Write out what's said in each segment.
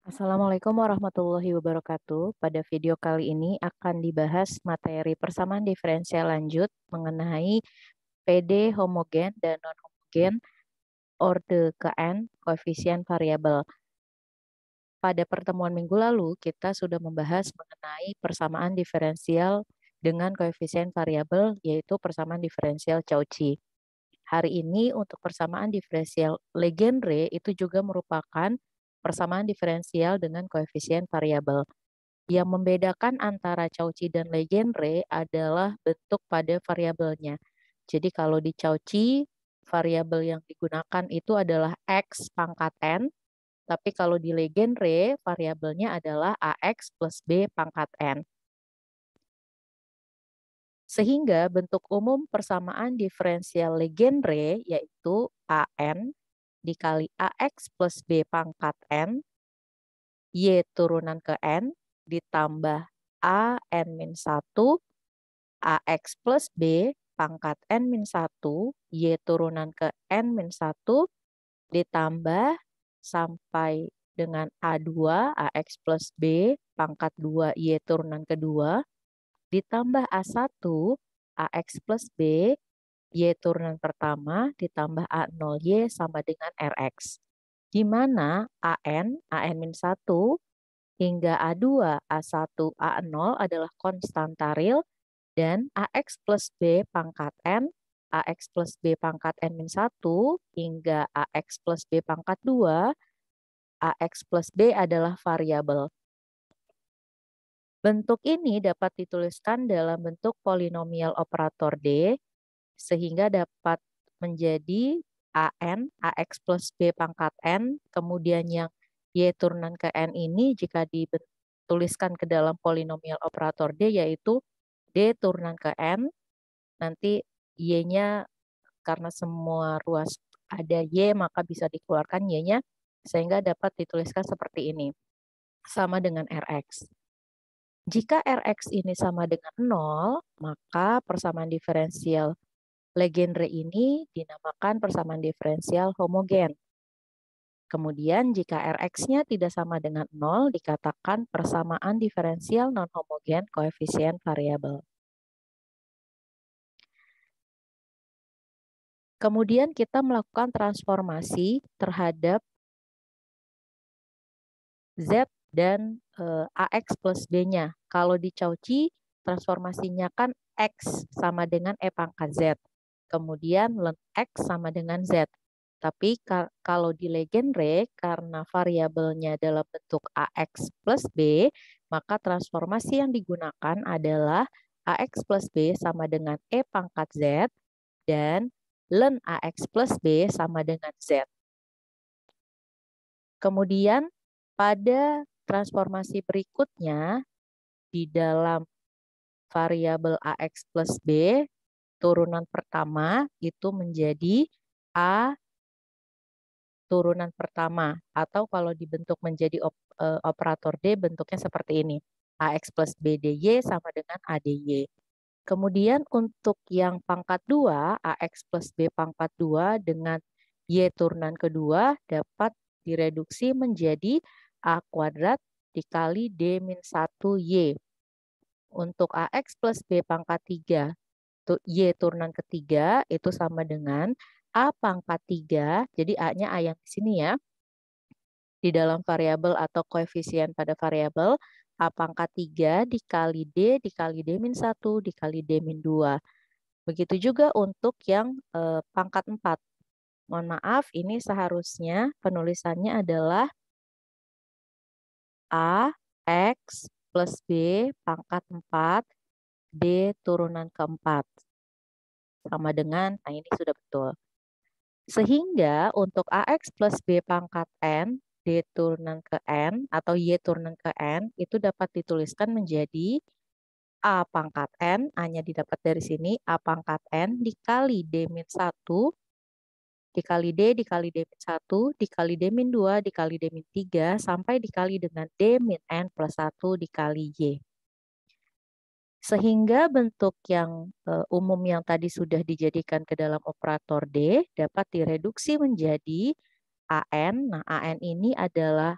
Assalamualaikum warahmatullahi wabarakatuh. Pada video kali ini akan dibahas materi persamaan diferensial lanjut mengenai PD homogen dan non-homogen orde ke n koefisien variabel. Pada pertemuan minggu lalu, kita sudah membahas mengenai persamaan diferensial dengan koefisien variabel, yaitu persamaan diferensial Cauchy. Hari ini untuk persamaan diferensial Legendre itu juga merupakan persamaan diferensial dengan koefisien variabel. Yang membedakan antara Cauchy dan Legendre adalah bentuk pada variabelnya. Jadi kalau di Cauchy, variabel yang digunakan itu adalah X pangkat N, tapi kalau di Legendre, variabelnya adalah AX plus B pangkat N. Sehingga bentuk umum persamaan diferensial Legendre yaitu AN dikali AX plus B pangkat N, Y turunan ke N, ditambah AN-1, AX plus B pangkat N-1, Y turunan ke N-1, ditambah sampai dengan A2, AX plus B pangkat 2, Y turunan kedua, ditambah A1, AX plus B, Y turunan pertama, ditambah A0Y sama dengan RX. Di mana AN-1 hingga A2, A1, A0 adalah konstan taril, dan AX plus B pangkat N, AX plus B pangkat N-1 hingga AX plus B pangkat 2, AX plus B adalah variabel. Bentuk ini dapat dituliskan dalam bentuk polinomial operator D, sehingga dapat menjadi AN, AX plus B pangkat N, kemudian yang Y turunan ke N ini jika dituliskan ke dalam polinomial operator D, yaitu D turunan ke N, nanti Y-nya karena semua ruas ada Y, maka bisa dikeluarkan Y-nya, sehingga dapat dituliskan seperti ini, sama dengan RX. Jika Rx ini sama dengan 0, maka persamaan diferensial Legendre ini dinamakan persamaan diferensial homogen. Kemudian jika Rx-nya tidak sama dengan 0, dikatakan persamaan diferensial non-homogen koefisien variabel. Kemudian kita melakukan transformasi terhadap Z dan AX plus B-nya. Kalau di Cauchy, transformasinya kan X sama dengan E pangkat Z. Kemudian ln X sama dengan Z. Tapi kalau di Legendre, karena variabelnya dalam bentuk AX plus B, maka transformasi yang digunakan adalah AX plus B sama dengan E pangkat Z, dan ln AX plus B sama dengan Z. Kemudian pada transformasi berikutnya, di dalam variabel AX plus B, turunan pertama itu menjadi A turunan pertama. Atau kalau dibentuk menjadi operator D, bentuknya seperti ini. AX plus BDY sama dengan ADY. Kemudian untuk yang pangkat 2, AX plus B pangkat 2 dengan Y turunan kedua dapat direduksi menjadi A kuadrat dikali D-1Y. Untuk AX plus B pangkat 3, Y turunan ketiga itu sama dengan A pangkat 3, jadi A-nya A yang di sini ya, di dalam variabel atau koefisien pada variabel, A pangkat 3 dikali D dikali D-1 dikali D-2. Begitu juga untuk yang pangkat 4. Mohon maaf, ini seharusnya penulisannya adalah A, X plus B pangkat 4, D turunan keempat. Sama dengan, nah ini sudah betul. Sehingga untuk AX plus B pangkat N, D turunan ke N, atau Y turunan ke N, itu dapat dituliskan menjadi A pangkat N, A-nya didapat dari sini, A pangkat N dikali D-1, dikali D, dikali D-1, dikali D-2, dikali D-3, sampai dikali dengan D-N plus 1 dikali Y. Sehingga bentuk yang umum yang tadi sudah dijadikan ke dalam operator D dapat direduksi menjadi AN. Nah, AN ini adalah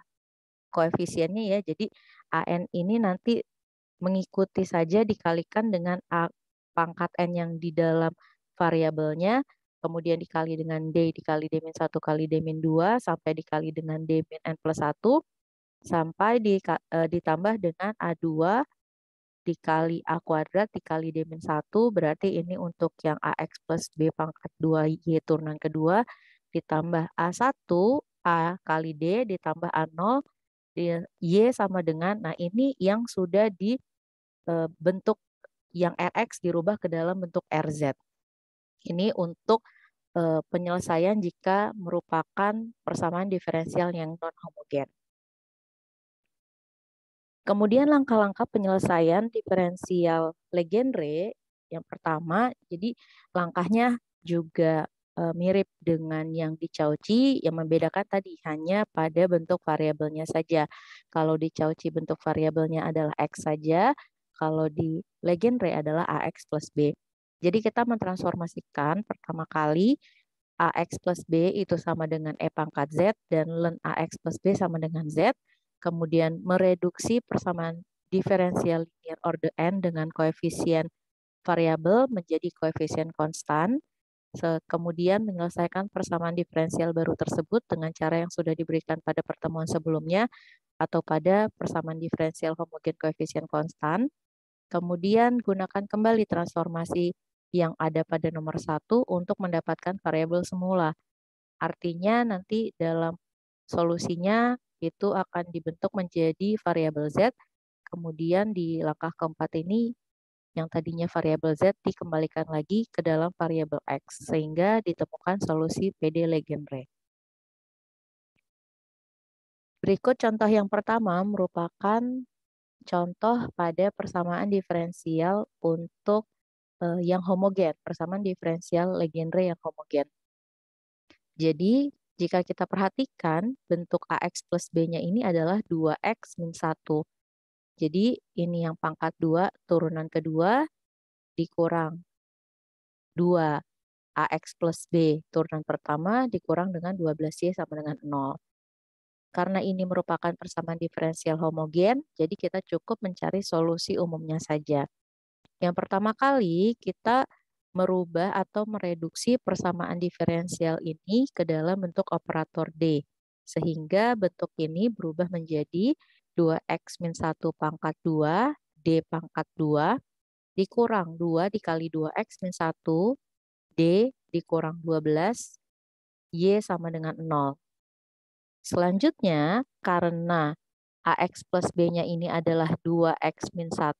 koefisiennya ya. Jadi AN ini nanti mengikuti saja dikalikan dengan A pangkat N yang di dalam variabelnya, kemudian dikali dengan D dikali D-1 kali D-2 sampai dikali dengan D-N+1 sampai ditambah dengan A2 dikali A kuadrat dikali D-1, berarti ini untuk yang AX plus B pangkat 2Y turunan kedua, ditambah A1 A kali D ditambah A0 Y sama dengan, nah ini yang sudah di bentuk yang Rx dirubah ke dalam bentuk Rz. Ini untuk penyelesaian jika merupakan persamaan diferensial yang non-homogen. Kemudian langkah-langkah penyelesaian diferensial Legendre yang pertama, jadi langkahnya juga mirip dengan yang di Cauchy, yang membedakan tadi hanya pada bentuk variabelnya saja. Kalau di Cauchy bentuk variabelnya adalah X saja, kalau di Legendre adalah AX plus B. Jadi kita mentransformasikan pertama kali AX plus B itu sama dengan E pangkat Z dan ln AX plus B sama dengan Z. Kemudian mereduksi persamaan diferensial linear order N dengan koefisien variabel menjadi koefisien konstan. Kemudian menyelesaikan persamaan diferensial baru tersebut dengan cara yang sudah diberikan pada pertemuan sebelumnya atau pada persamaan diferensial homogen koefisien konstan. Kemudian gunakan kembali transformasi yang ada pada nomor 1 untuk mendapatkan variabel semula. Artinya nanti dalam solusinya itu akan dibentuk menjadi variabel Z. Kemudian di langkah keempat ini yang tadinya variabel Z dikembalikan lagi ke dalam variabel X sehingga ditemukan solusi PD Legendre. Berikut contoh yang pertama merupakan contoh pada persamaan diferensial untuk yang homogen, persamaan diferensial Legendre yang homogen. Jadi jika kita perhatikan bentuk AX plus B-nya ini adalah 2X min 1. Jadi ini yang pangkat 2 turunan kedua dikurang 2 AX plus B turunan pertama dikurang dengan 12Y sama dengan 0. Karena ini merupakan persamaan diferensial homogen, jadi kita cukup mencari solusi umumnya saja. Yang pertama kali kita merubah atau mereduksi persamaan diferensial ini ke dalam bentuk operator D. Sehingga bentuk ini berubah menjadi 2X min 1 pangkat 2, D pangkat 2, dikurang 2 dikali 2X min 1, D dikurang 12, Y sama dengan 0. Selanjutnya, karena AX plus B-nya ini adalah 2X min 1,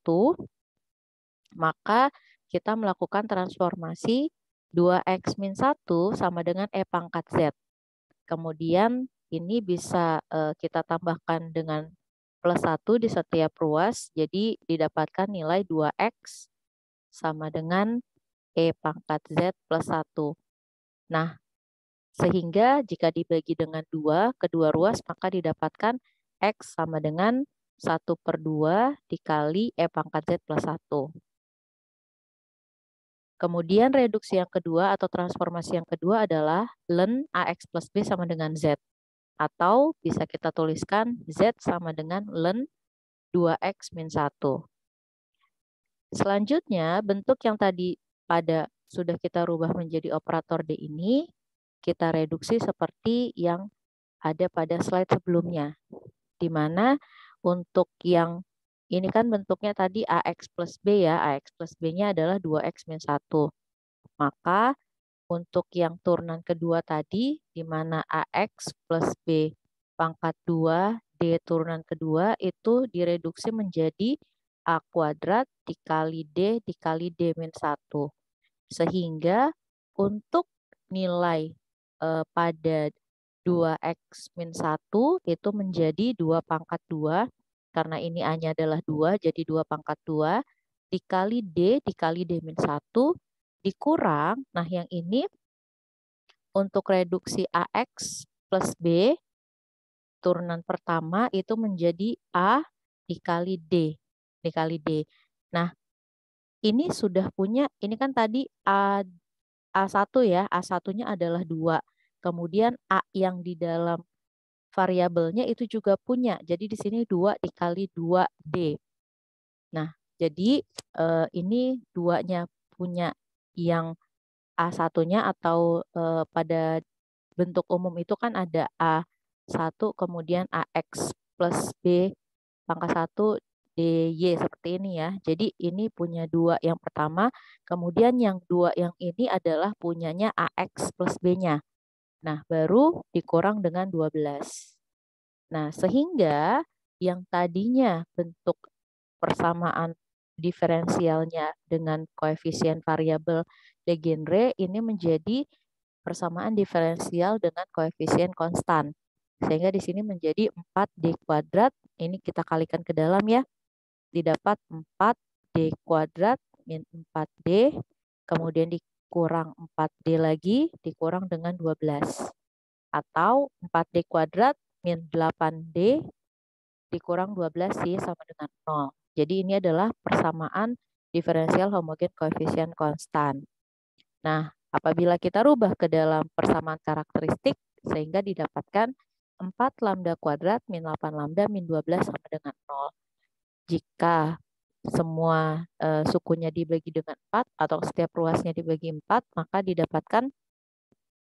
maka kita melakukan transformasi 2X min 1 sama dengan E pangkat Z. Kemudian ini bisa kita tambahkan dengan plus 1 di setiap ruas, jadi didapatkan nilai 2X sama dengan E pangkat Z plus 1. Nah, sehingga jika dibagi dengan 2, kedua ruas, maka didapatkan X sama dengan 1/2 dikali E pangkat Z plus 1. Kemudian reduksi yang kedua atau transformasi yang kedua adalah ln AX plus B sama dengan Z. Atau bisa kita tuliskan Z sama dengan ln 2X min 1. Selanjutnya, bentuk yang tadi sudah kita rubah menjadi operator D ini, kita reduksi seperti yang ada pada slide sebelumnya. Di mana untuk yang ini kan bentuknya tadi AX plus B ya, AX plus B-nya adalah 2X min 1. Maka untuk yang turunan kedua tadi, di mana AX plus B pangkat 2, D turunan kedua, itu direduksi menjadi A kuadrat dikali D dikali D min 1. Sehingga untuk nilai pada 2X min 1 itu menjadi 2 pangkat 2, karena ini A-nya adalah 2, jadi 2 pangkat 2, dikali D dikali D min 1, dikurang, nah yang ini untuk reduksi AX plus B, turunan pertama itu menjadi A dikali D, dikali D. Nah, ini sudah punya, ini kan tadi A1 ya, A1-nya adalah 2. Kemudian A yang di dalam variabelnya itu juga punya. Jadi di sini 2 dikali 2D. Nah, jadi ini 2-nya punya yang A1-nya atau pada bentuk umum itu kan ada A1 kemudian AX plus B pangkat 1 DY seperti ini ya. Jadi ini punya 2 yang pertama, kemudian yang 2 yang ini adalah punyanya AX plus B-nya. Nah, baru dikurang dengan 12. Nah, sehingga yang tadinya bentuk persamaan diferensialnya dengan koefisien variabel Legendre ini menjadi persamaan diferensial dengan koefisien konstan. Sehingga di sini menjadi 4D kuadrat. Ini kita kalikan ke dalam ya. Didapat 4D kuadrat min 4D. Kemudian dikurang 4D lagi, dikurang dengan 12. Atau 4D kuadrat min 8D dikurang 12 sih sama dengan 0. Jadi ini adalah persamaan diferensial homogen koefisien konstan. Nah, apabila kita rubah ke dalam persamaan karakteristik, sehingga didapatkan 4 lambda kuadrat min 8 lambda min 12 sama dengan 0. Jika semua sukunya dibagi dengan 4 atau setiap ruasnya dibagi 4, maka didapatkan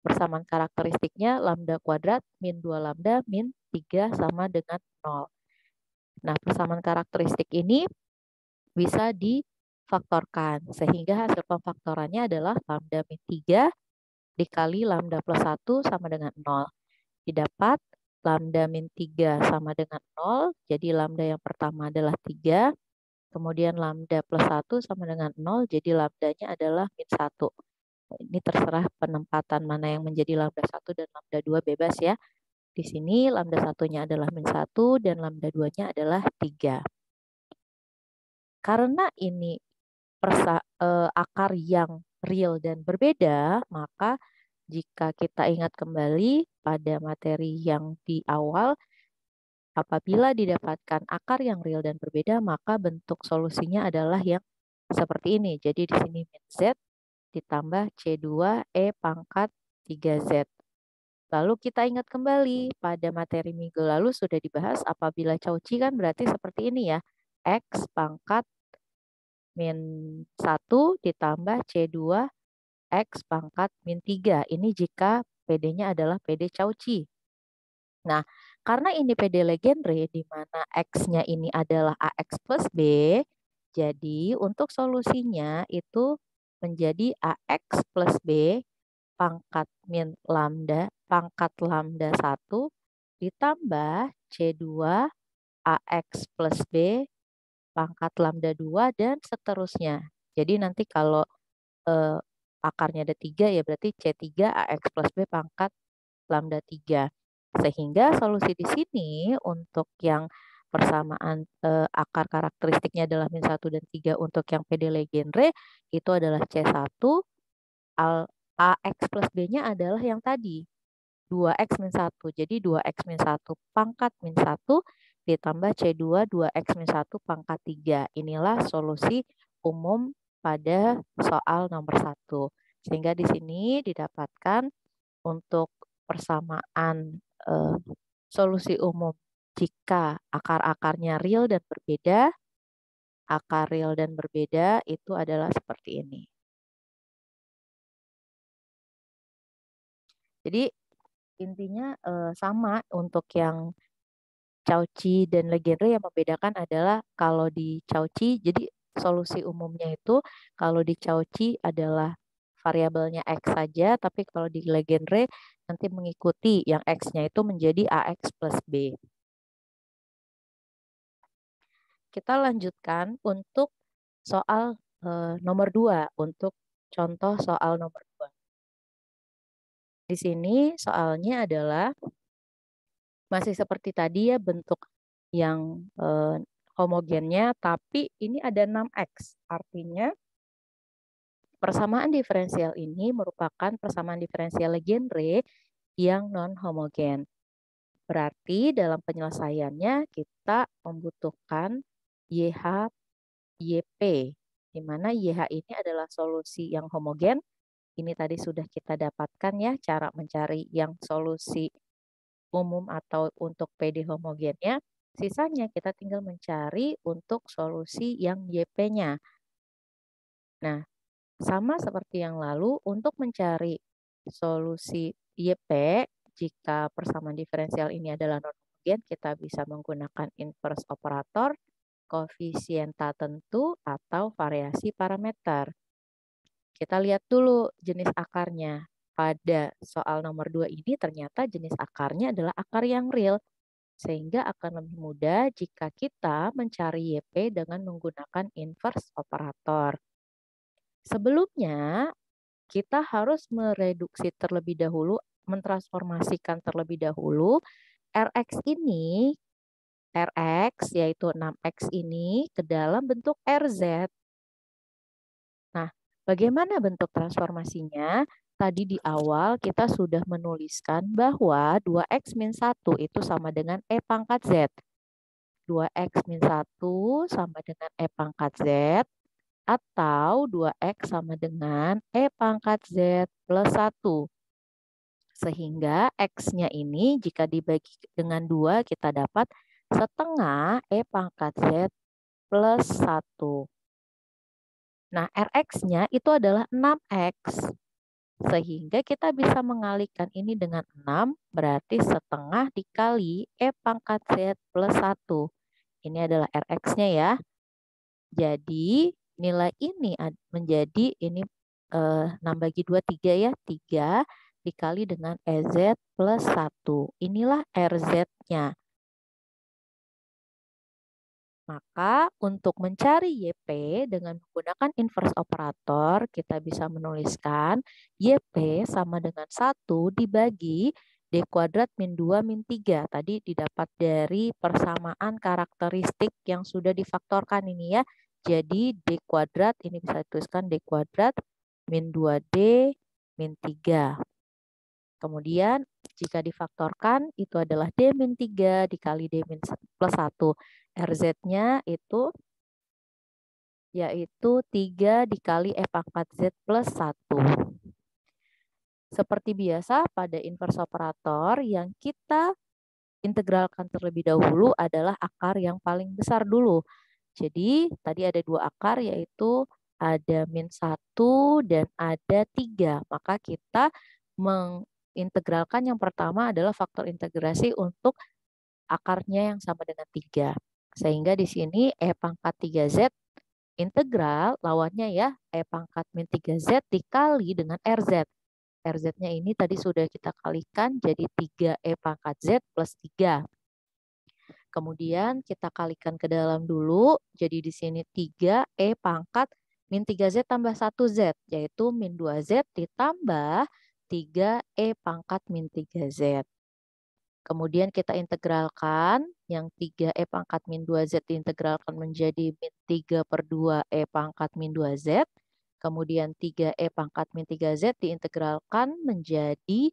persamaan karakteristiknya lambda kuadrat min 2 lambda min 3 sama dengan 0. Nah, persamaan karakteristik ini bisa difaktorkan, sehingga hasil pemfaktorannya adalah lambda min 3 dikali lambda plus 1 sama dengan 0. Didapat lambda min 3 sama dengan 0, jadi lambda yang pertama adalah 3, kemudian lambda plus 1 sama dengan 0, jadi lambdanya adalah min 1. Ini terserah penempatan mana yang menjadi lambda 1 dan lambda 2 bebas ya. Di sini lambda 1-nya adalah min 1 dan lambda 2-nya adalah 3. Karena ini akar yang real dan berbeda, maka jika kita ingat kembali pada materi yang di awal, apabila didapatkan akar yang real dan berbeda, maka bentuk solusinya adalah yang seperti ini. Jadi di sini min Z ditambah C2E pangkat 3Z. Lalu kita ingat kembali pada materi minggu lalu sudah dibahas apabila Cauchy kan berarti seperti ini ya. X pangkat min 1 ditambah C2 X pangkat min 3. Ini jika PD-nya adalah PD Cauchy. Nah, karena ini PD Legendre di mana X-nya ini adalah AX plus B, jadi untuk solusinya itu menjadi AX plus B pangkat min lambda, pangkat lambda 1 ditambah C2 AX plus B pangkat lambda 2 dan seterusnya. Jadi nanti kalau akarnya ada 3 ya berarti C3 AX plus B pangkat lambda 3. Sehingga solusi di sini untuk yang persamaan akar karakteristiknya adalah min 1 dan 3 untuk yang PD Legendre itu adalah C1 AX plus B-nya adalah yang tadi 2X min 1. Jadi 2X min 1 pangkat min 1 ditambah C2 2X min 1 pangkat 3. Inilah solusi umum pada soal nomor 1. Sehingga di sini didapatkan untuk persamaan solusi umum jika akar-akarnya real dan berbeda, akar real dan berbeda itu adalah seperti ini. Jadi intinya sama untuk yang Cauchy dan Legendre yang membedakan adalah kalau di Cauchy, jadi solusi umumnya itu kalau di Cauchy adalah variabelnya X saja, tapi kalau di Legendre nanti mengikuti yang X-nya itu menjadi AX plus B. Kita lanjutkan untuk soal nomor 2, untuk contoh soal nomor 2. Di sini soalnya adalah masih seperti tadi ya bentuk yang homogennya, tapi ini ada 6X. Artinya persamaan diferensial ini merupakan persamaan diferensial Legendre yang non-homogen. Berarti dalam penyelesaiannya kita membutuhkan YH, YP, di mana YH ini adalah solusi yang homogen. Ini tadi sudah kita dapatkan ya cara mencari yang solusi umum atau untuk PD homogennya, sisanya kita tinggal mencari untuk solusi yang YP-nya. Nah, sama seperti yang lalu, untuk mencari solusi YP, jika persamaan diferensial ini adalah non-homogen, kita bisa menggunakan inverse operator, koefisien tertentu, atau variasi parameter. Kita lihat dulu jenis akarnya. Pada soal nomor 2 ini ternyata jenis akarnya adalah akar yang real, sehingga akan lebih mudah jika kita mencari YP dengan menggunakan inverse operator. Sebelumnya, kita harus mereduksi terlebih dahulu, mentransformasikan terlebih dahulu Rx ini, Rx yaitu 6X ini ke dalam bentuk RZ. Nah, bagaimana bentuk transformasinya? Tadi di awal kita sudah menuliskan bahwa 2X min 1 itu sama dengan E pangkat Z. 2X min 1 sama dengan E pangkat Z, atau 2X sama dengan E pangkat Z plus 1. Sehingga X-nya ini jika dibagi dengan 2 kita dapat setengah E pangkat Z plus 1. Nah, Rx-nya itu adalah 6X. Sehingga kita bisa mengalihkan ini dengan 6, berarti setengah dikali E pangkat Z plus 1. Ini adalah Rx-nya ya. Jadi, nilai ini menjadi, ini 6 bagi 2, 3 ya. 3 dikali dengan EZ plus 1. Inilah RZ-nya. Maka untuk mencari YP dengan menggunakan inverse operator, kita bisa menuliskan YP sama dengan 1 dibagi D kuadrat min 2 min 3. Tadi didapat dari persamaan karakteristik yang sudah difaktorkan ini ya. Jadi D kuadrat ini bisa dituliskan D kuadrat min 2D min 3. Kemudian jika difaktorkan itu adalah D min 3 dikali D min plus 1. RZ-nya itu yaitu 3 dikali E pangkat Z plus 1. Seperti biasa pada inverse operator yang kita integralkan terlebih dahulu adalah akar yang paling besar dulu. Jadi tadi ada 2 akar yaitu ada min 1 dan ada 3. Maka kita mengintegralkan yang pertama adalah faktor integrasi untuk akarnya yang sama dengan 3. Sehingga di sini E pangkat 3Z integral lawannya ya E pangkat min 3Z dikali dengan RZ. RZ-nya ini tadi sudah kita kalikan jadi 3E pangkat Z plus 3. Kemudian kita kalikan ke dalam dulu, jadi di sini 3E pangkat min 3Z tambah 1Z, yaitu min 2Z ditambah 3E pangkat min 3Z. Kemudian kita integralkan, yang 3E pangkat min 2Z diintegralkan menjadi min 3 per 2E pangkat min 2Z. Kemudian 3E pangkat min 3Z diintegralkan menjadi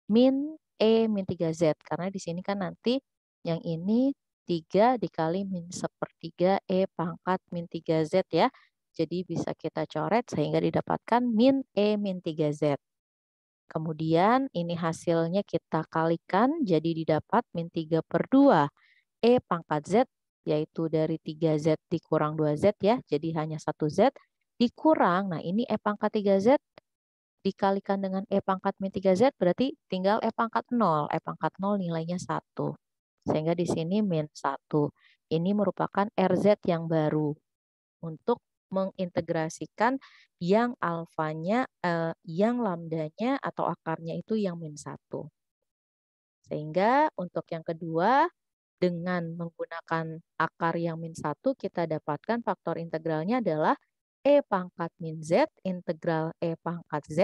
min E min 3Z. Karena di sini kan nanti yang ini 3 dikali min sepertiga E pangkat min 3Z ya. Jadi bisa kita coret sehingga didapatkan min E min 3Z. Kemudian ini hasilnya kita kalikan jadi didapat min 3 per 2 E pangkat Z, yaitu dari 3Z dikurang 2Z ya, jadi hanya 1Z dikurang, nah ini E pangkat 3Z dikalikan dengan E pangkat min 3Z berarti tinggal E pangkat 0. E pangkat 0 nilainya 1. Sehingga di sini min 1. Ini merupakan RZ yang baru untuk mengintegrasikan yang alfanya, yang lambdanya atau akarnya itu yang min 1. Sehingga untuk yang kedua, dengan menggunakan akar yang min 1, kita dapatkan faktor integralnya adalah E pangkat min Z integral E pangkat Z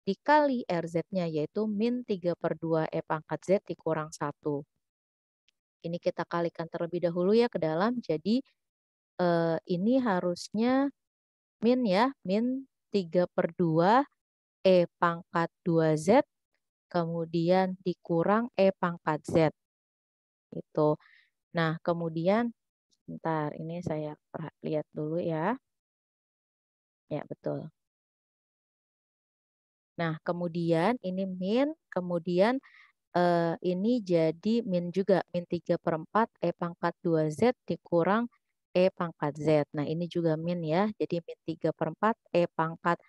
dikali RZ-nya yaitu min 3 per 2 E pangkat Z dikurang 1. Ini kita kalikan terlebih dahulu ya ke dalam, jadi ini harusnya min ya, min 3 per 2 E pangkat 2Z, kemudian dikurang E pangkat Z. Itu. Nah, kemudian, bentar, ini saya lihat dulu ya. Ya, betul. Nah, kemudian ini min, kemudian ini jadi min juga, min 3/4 E pangkat 2Z dikurang E pangkat Z. Nah, ini juga min ya, jadi min 3/4 E pangkat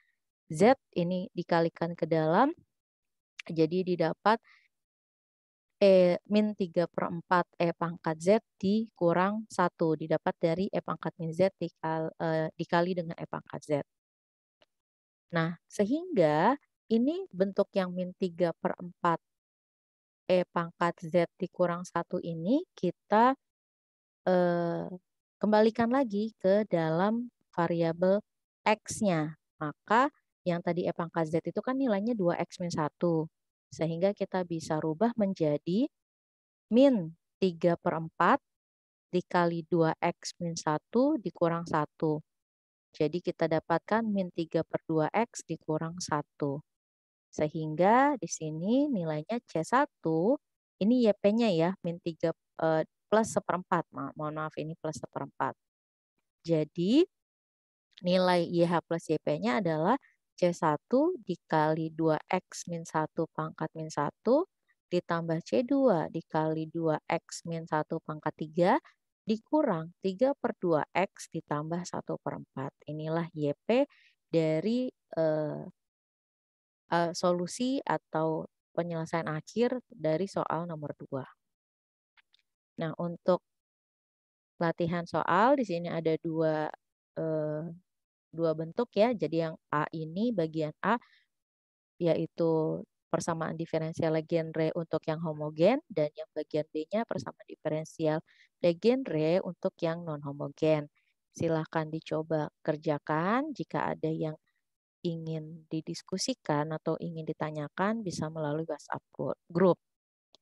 Z ini dikalikan ke dalam, jadi didapat min 3/4 E pangkat Z dikurang 1, didapat dari E pangkat min Z dikali dengan E pangkat Z. Nah, sehingga ini bentuk yang min 3/4 E pangkat Z dikurang 1 ini kita eh, kembalikan lagi ke dalam variabel X-nya. Maka yang tadi E pangkat Z itu kan nilainya 2X min 1. Sehingga kita bisa rubah menjadi min 3/4 dikali 2X min 1 dikurang 1. Jadi kita dapatkan min 3/2X dikurang 1. Sehingga di sini nilainya C1, ini YP-nya ya, min 3 plus seperempat. Mohon maaf, ini plus seperempat. Jadi nilai YH plus YP-nya adalah C1 dikali 2X min 1 pangkat min 1 ditambah C2 dikali 2X min 1 pangkat 3 dikurang 3/2X ditambah 1/4. Inilah YP dari solusi atau penyelesaian akhir dari soal nomor 2. Nah, untuk latihan soal di sini ada dua bentuk ya. Jadi yang A ini bagian A yaitu persamaan diferensial Legendre untuk yang homogen dan yang bagian B-nya persamaan diferensial Legendre untuk yang non homogen. Silahkan dicoba kerjakan. Jika ada yang ingin didiskusikan atau ingin ditanyakan bisa melalui WhatsApp group.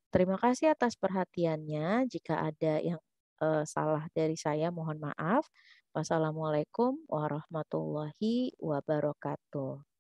Terima kasih atas perhatiannya. Jika ada yang salah dari saya mohon maaf. Wassalamualaikum warahmatullahi wabarakatuh.